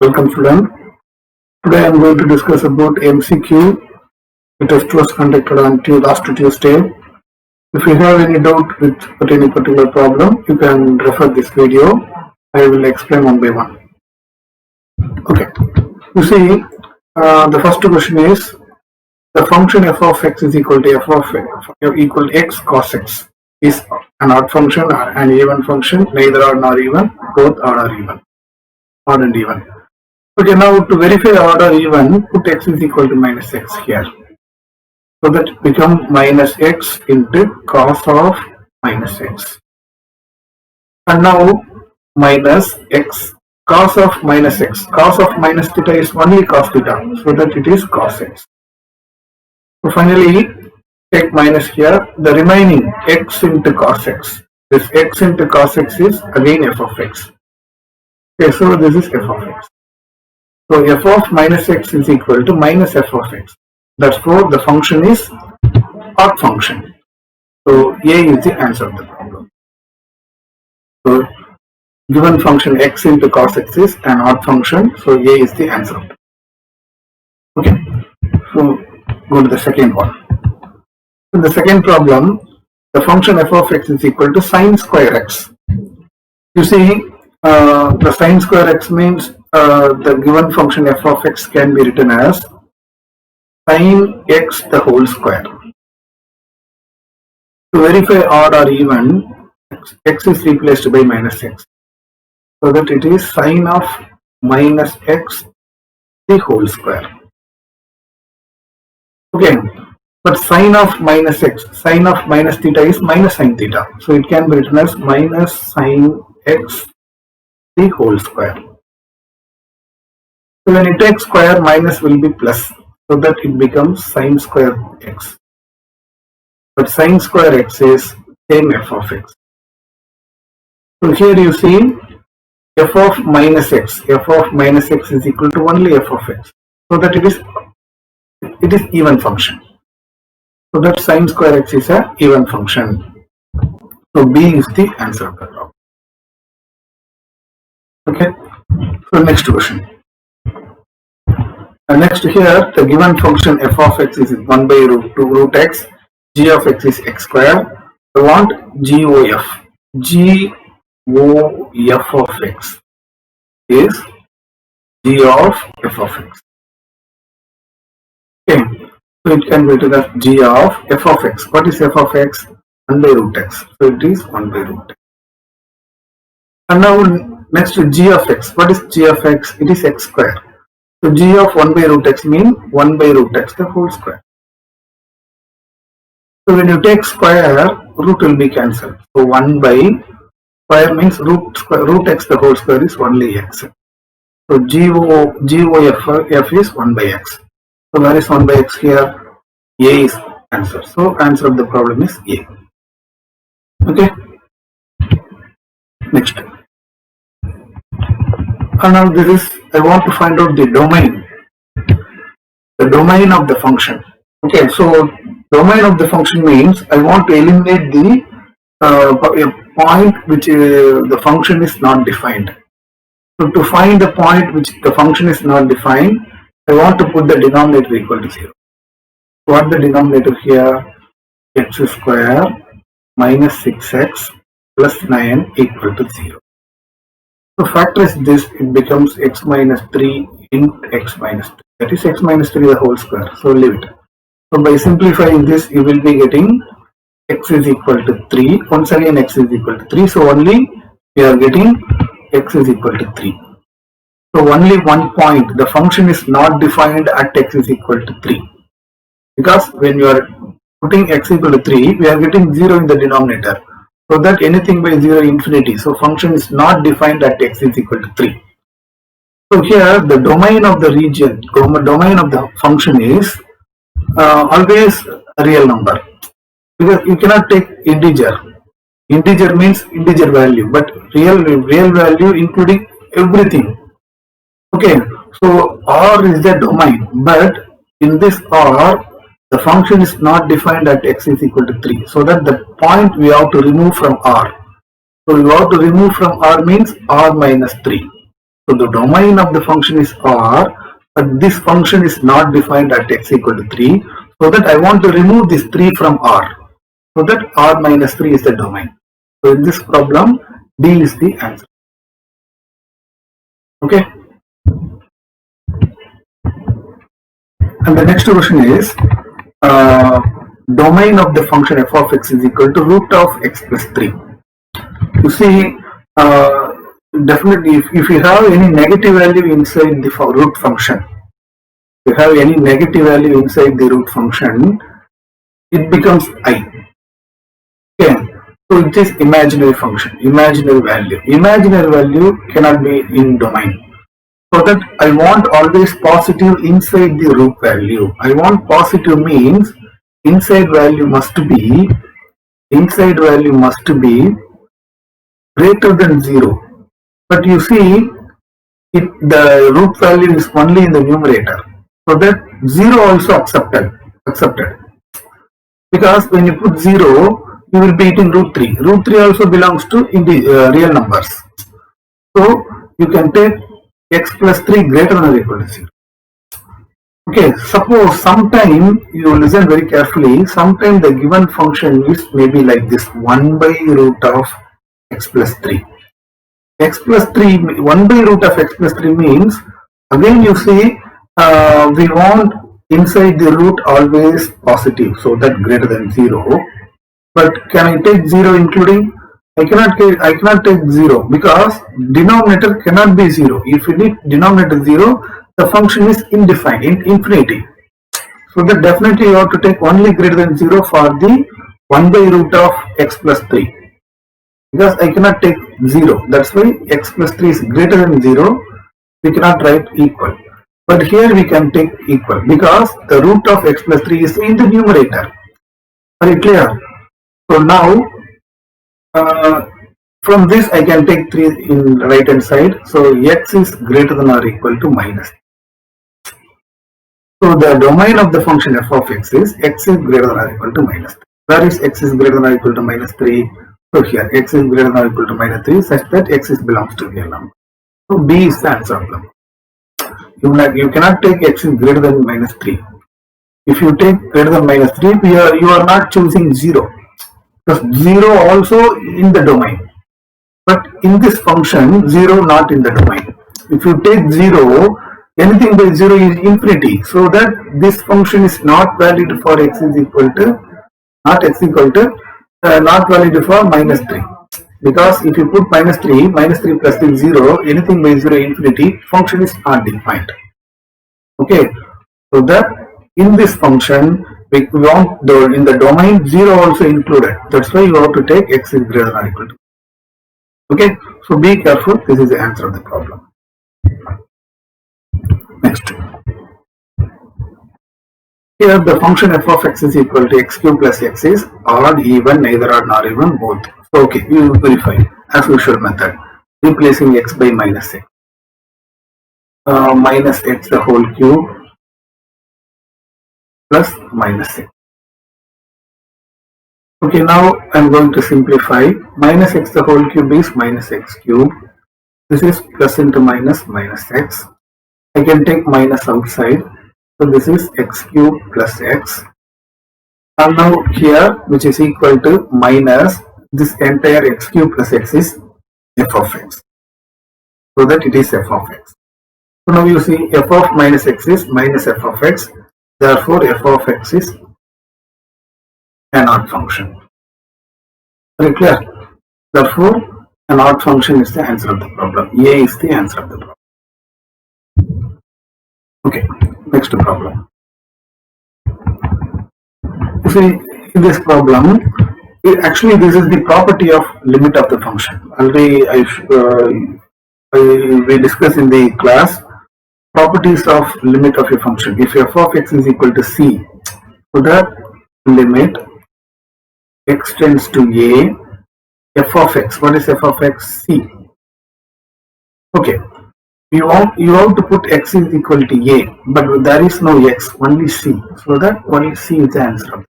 Welcome student. Today I am going to discuss about MCQ. The test was conducted on last Tuesday. If you have any doubt with any particular problem, you can refer this video. I will explain one by one. Okay. You see, the first question is the function f of x is equal to f of equal x cos x is an odd function or an even function, neither odd nor even, both odd or even, odd and even. Okay, now to verify odd or even, put x is equal to minus x here. So that it becomes minus x into cos of minus x. And now minus x, cos of minus x. Cos of minus theta is only cos theta, so that it is cos x. So finally, take minus here, the remaining x into cos x. This x into cos x is again f of x. Okay, so this is f of x. So f of minus x is equal to minus f of x. Therefore, the function is odd function. So A is the answer of the problem. So given function x into cos x is an odd function. So A is the answer. Okay. So go to the second one. In the second problem, the function f of x is equal to sine square x. You see, the sine square x means the given function f of x can be written as sine x the whole square. To verify odd or even, x is replaced by minus x, so that it is sine of minus x the whole square. Okay, but sine of minus x, sine of minus theta is minus sine theta, so it can be written as minus sine x the whole square. So when you take square, minus will be plus, so that it becomes sine square x. But sine square x is same f of x. So here you see f of minus x. F of minus x is equal to only f of x, so that it is even function. So that sine square x is a even function. So B is the answer of the problem. Okay. So next question. And next here, the given function f of x is 1 by root 2 root x, g of x is x square. I want GOF. GOF of x is g of f of x. Okay, so it can be written as g of f of x. What is f of x? 1 by root x. So it is 1 by root x. And now next to g of x. What is g of x? It is x square. So g of 1 by root x means 1 by root x the whole square. So when you take square, root will be cancelled. So 1 by square means root x the whole square is only x. So GOF is 1 by x. So where is 1 by x here? A is answer. So answer of the problem is A. Okay. Next. And now this is, I want to find out the domain of the function. Okay, so domain of the function means I want to eliminate the point which the function is not defined. So to find the point which the function is not defined, I want to put the denominator equal to 0. What the denominator here? X square minus 6x plus 9 equal to 0. So factorize this, it becomes x minus 3 into x minus 3. That is x minus 3 the whole square. So leave it. So by simplifying this, you will be getting x is equal to 3. Once again, x is equal to 3. So only we are getting x is equal to 3. So only one point, the function is not defined at x is equal to 3. Because when you are putting x equal to 3, we are getting 0 in the denominator. So that anything by 0 infinity. So function is not defined at x is equal to 3. So here the domain of the region, domain of the function is always a real number. Because you cannot take integer. Integer means integer value, but real value including everything. Okay, so R is the domain, but in this R, the function is not defined at x is equal to 3. So that the point we have to remove from R. So we have to remove from R means R minus 3. So the domain of the function is R, but this function is not defined at x equal to 3. So that I want to remove this 3 from R. So that R minus 3 is the domain. So in this problem, D is the answer. Okay. And the next question is, domain of the function f of x is equal to root of x plus 3. You see, definitely if you have any negative value inside the root function, if you have any negative value inside the root function, it becomes I. Okay, so it is imaginary function, imaginary value. Imaginary value cannot be in domain. So that I want always positive inside the root value. I want positive means inside value must be greater than 0. But you see, the root value is only in the numerator. So that 0 also accepted. Because when you put 0, you will be eating root 3. Root 3 also belongs to real numbers. So you can take x plus 3 greater than or equal to 0. Okay, suppose sometime, you listen very carefully, sometime the given function is maybe like this, 1 by root of x plus 3. X plus 3, 1 by root of x plus 3 means, again you see, we want inside the root always positive, so that greater than 0. But can I take 0 including? I cannot take 0 because denominator cannot be 0. If you need denominator 0, the function is indefined, infinity. So that definitely you have to take only greater than 0 for the 1 by root of x plus 3. Because I cannot take 0. That's why x plus 3 is greater than 0. We cannot write equal. But here we can take equal because the root of x plus 3 is in the numerator. Very clear? So now, from this I can take 3 in right hand side. So x is greater than or equal to minus. So the domain of the function f of x is greater than or equal to minus 3. Where is x is greater than or equal to minus 3? So here x is greater than or equal to minus 3 such that x belongs to real number. So B is the answer problem. You cannot take x is greater than minus 3. If you take greater than minus 3, you are not choosing 0. Because 0 also in the domain. But in this function, 0 not in the domain. If you take 0, anything by 0 is infinity. So that this function is not valid for x is equal to, not valid for minus 3. Because if you put minus 3 plus 3 0, anything by 0 infinity, function is not defined. Okay, so that in this function, we want in the domain 0 also included. That's why you have to take x is greater than or equal to. Okay, so be careful. This is the answer of the problem. Next. Here the function f of x is equal to x cube plus x is odd, even, neither odd nor even, both. So okay, we will verify as usual method, replacing x by minus x. Minus x the whole cube plus minus x. Okay, now I am going to simplify. Minus x the whole cube is minus x cube. This is plus into minus x. I can take minus outside. So this is x cube plus x. And now here, which is equal to minus this entire x cube plus x is f of x. So that it is f of x. So now you see f of minus x is minus f of x. Therefore, f of x is an odd function. Very clear? Therefore, an odd function is the answer of the problem. A is the answer of the problem. Okay, next problem. You see, in this problem, actually this is the property of limit of the function. Already we discussed in the class properties of limit of a function. If f of x is equal to c, so that limit x tends to a, f of x. What is f of x? C. Okay. You have to put x is equal to a, but there is no x, only c. So that only c is the answer.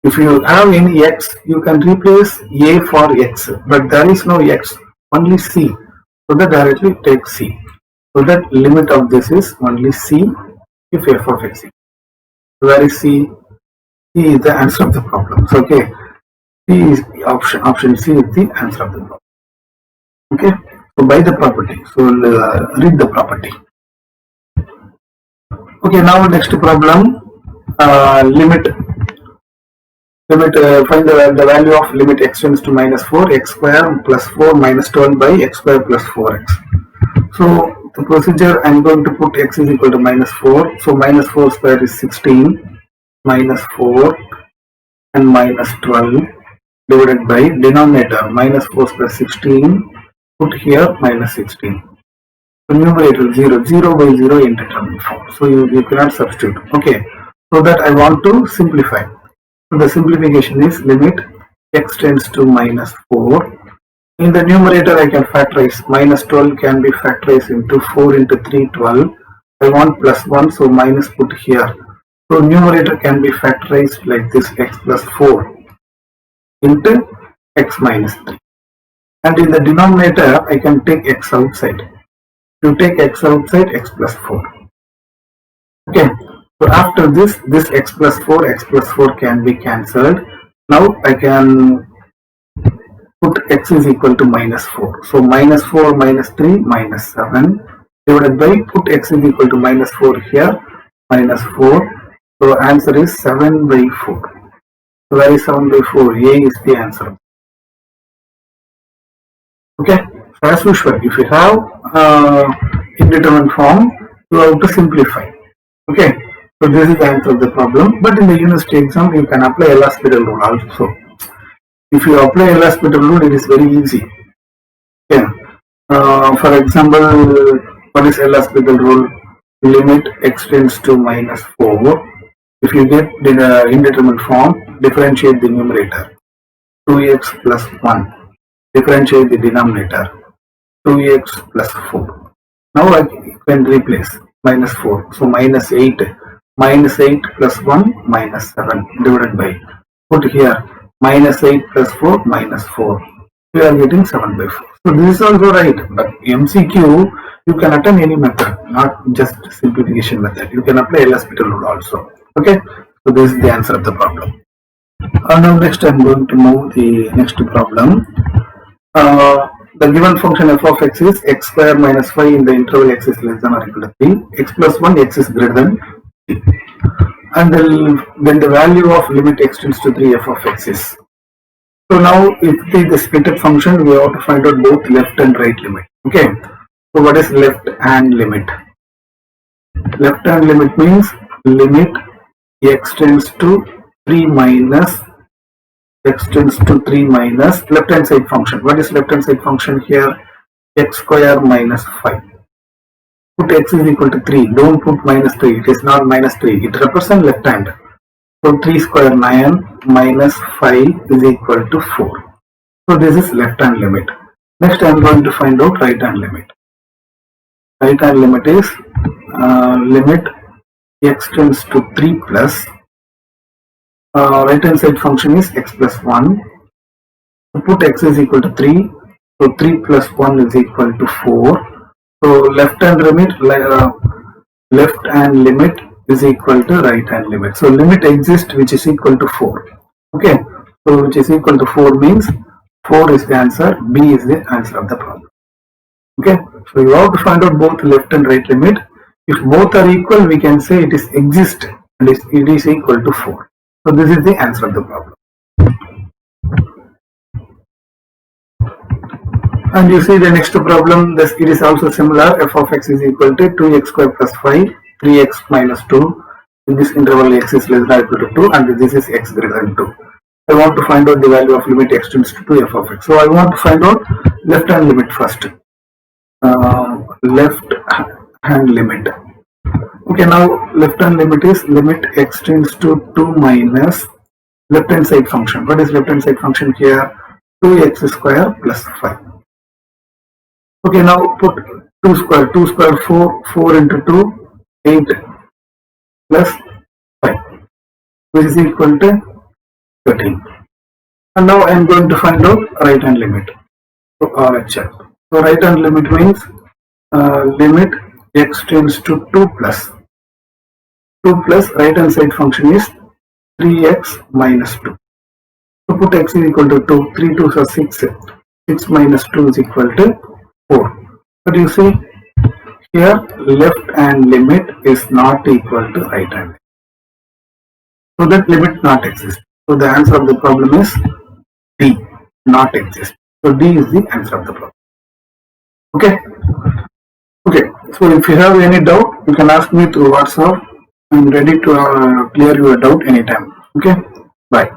If you have any x, you can replace a for x, but there is no x, only c. So that directly take C. So that limit of this is only C if f of x. Where is C? C is the answer of the problem. So okay, C is the option C is the answer of the problem. Okay, so by the property. So read the property. Okay, now next problem, limit find the value of limit x tends to minus 4 x square plus 4 minus 12 by x square plus 4x. So the procedure, I'm going to put x is equal to minus 4. So minus 4 square is 16 minus 4 and minus 12 divided by denominator minus 4 square 16, put here minus 16. So numerator 0, 0 by 0 indeterminate form. So you cannot substitute. Okay, so that I want to simplify. So the simplification is limit x tends to minus 4. In the numerator I can factorize. Minus 12 can be factorized into 4 into 3, 12. I want plus 1, so minus put here. So numerator can be factorized like this, x plus 4 into x minus 3. And in the denominator I can take x outside. To take x outside, x plus 4. Okay, so after this x plus 4 can be cancelled. Now I can put x is equal to minus 4. So minus 4 minus 3 minus 7 divided by, put x is equal to minus 4 here, minus 4. So answer is 7 by 4. So where is 7 by 4? A is the answer. Okay, so as usual, if you have indeterminate form, you have to simplify. Okay, so this is the answer of the problem. But in the university exam, you can apply L'Hospital rule also. If you apply L'Hospital rule, it is very easy. Okay. For example, what is L'Hospital rule? Limit x tends to minus 4. If you get the indeterminate form, differentiate the numerator 2x plus 1. Differentiate the denominator 2x plus 4. Now I can replace minus 4. So minus 8. Minus 8 plus 1 minus 7 divided by. Put here minus 8 plus 4 minus 4. We are getting 7 by 4. So this is also right. But MCQ, you can attempt any method, not just simplification method. You can apply L'Hospital rule also. Okay. So this is the answer of the problem. Now next I am going to move the next problem. The given function f of x is x square minus 5 in the interval x is less than or equal to 3, x plus 1, x is greater than 3. And then the value of limit x tends to 3 f of x is. So now if it is the splitted function, we have to find out both left and right limit. Okay. So what is left hand limit? Left hand limit means limit x tends to 3 minus x tends to 3 minus left hand side function. What is left hand side function here? X square minus 5. Put x is equal to 3. Don't put minus 3. It is not minus 3. It represents left hand. So 3 square 9 minus 5 is equal to 4. So this is left hand limit. Next I am going to find out right hand limit. Right hand limit is limit x tends to 3 plus right hand side function is x plus 1. So put x is equal to 3. So 3 plus 1 is equal to 4. So left hand limit is equal to right hand limit. So limit exists which is equal to 4. Okay. So which is equal to 4 means 4 is the answer. B is the answer of the problem. Okay. So you have to find out both left and right limit. If both are equal, we can say it is exist and it is equal to 4. So this is the answer of the problem. And you see the next problem, it is also similar. F of x is equal to 2x square plus 5, 3x minus 2. In this interval x is less than or equal to 2 and this is x greater than 2. I want to find out the value of limit x tends to 2 f of x. So I want to find out left hand limit first. Left hand limit. Okay, now left hand limit is limit x tends to 2 minus left hand side function. What is left hand side function here? 2x square plus 5. Okay, now put 2 square 4 into 2, 8 plus 5, which is equal to 13. And now I am going to find out right hand limit. So RHL. So right hand limit means limit x tends to 2 plus. 2 plus right hand side function is 3x minus 2. So put x is equal to 2, 3 2s are 6, 6 minus 2 is equal to 4. But you see here left hand limit is not equal to right hand. So that limit not exist. So the answer of the problem is D, not exist. So D is the answer of the problem. Okay. Okay. So if you have any doubt, you can ask me through WhatsApp. I'm ready to clear your doubt anytime. Okay. Bye.